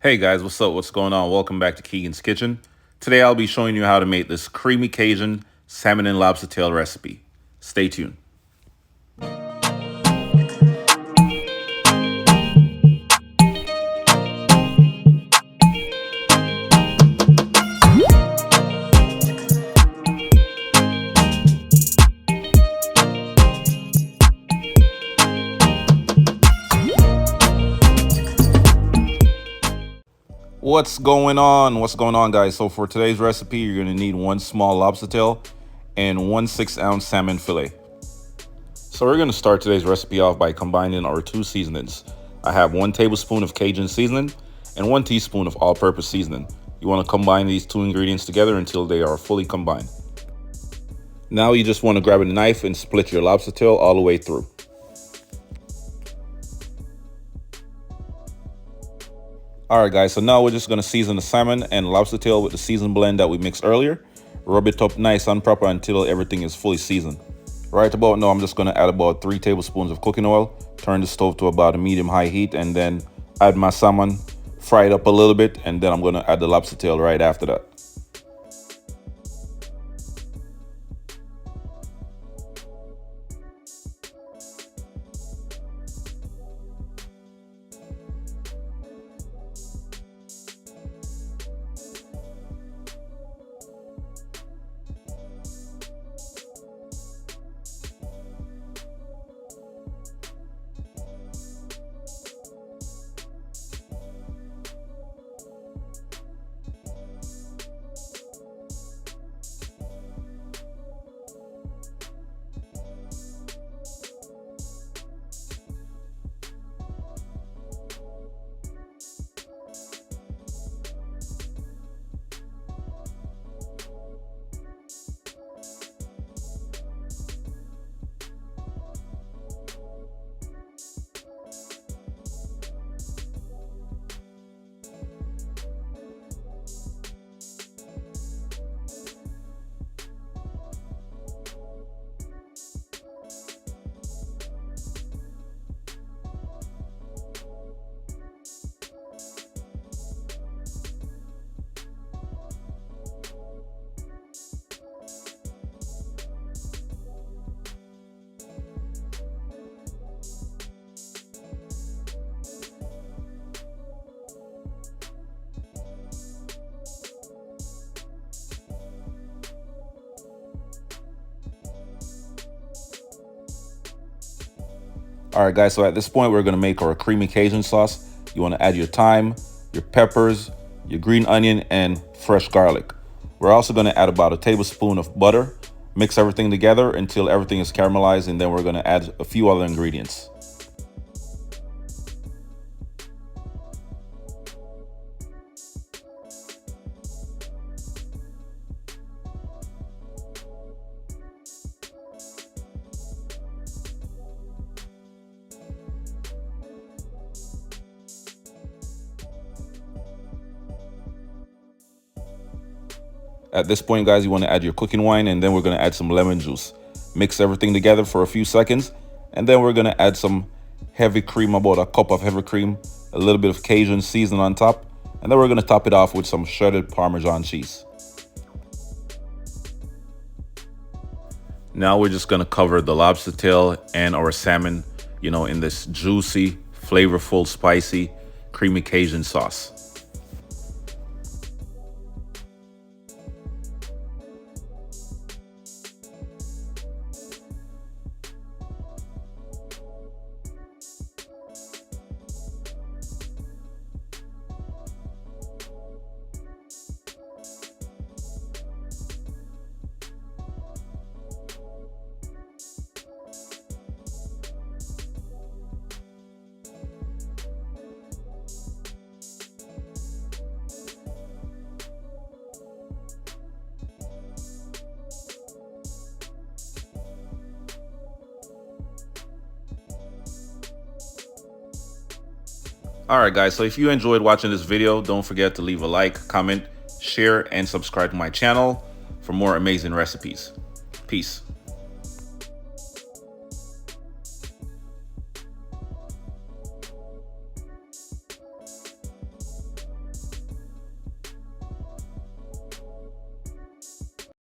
Hey guys, what's up? What's going on? Welcome back to Keegan's Kitchen. Today I'll be showing you how to make this creamy Cajun salmon and lobster tail recipe. Stay tuned. What's going on? What's going on, guys? So for today's recipe, you're going to need one small lobster tail and 1 6-ounce salmon fillet. So we're going to start today's recipe off by combining our two seasonings. I have 1 tablespoon of Cajun seasoning and 1 teaspoon of all-purpose seasoning. You want to combine these two ingredients together until they are fully combined. Now you just want to grab a knife and split your lobster tail all the way through. Alright guys, so now we're just going to season the salmon and lobster tail with the seasoned blend that we mixed earlier. Rub it up nice and proper until everything is fully seasoned. Right about now, I'm just going to add about 3 tablespoons of cooking oil. Turn the stove to about a medium-high heat and then add my salmon, fry it up a little bit, and then I'm going to add the lobster tail right after that. Alright guys, so at this point we're going to make our creamy Cajun sauce. You want to add your thyme, your peppers, your green onion, and fresh garlic. We're also going to add about a tablespoon of butter. Mix everything together until everything is caramelized, and then we're going to add a few other ingredients. At this point, guys, you want to add your cooking wine, and then we're going to add some lemon juice. Mix everything together for a few seconds, and then we're going to add some heavy cream, about a cup of heavy cream, a little bit of Cajun seasoning on top, and then we're going to top it off with some shredded Parmesan cheese. Now we're just going to cover the lobster tail and our salmon, in this juicy, flavorful, spicy, creamy Cajun sauce. Alright guys, so if you enjoyed watching this video, don't forget to leave a like, comment, share, and subscribe to my channel for more amazing recipes. Peace.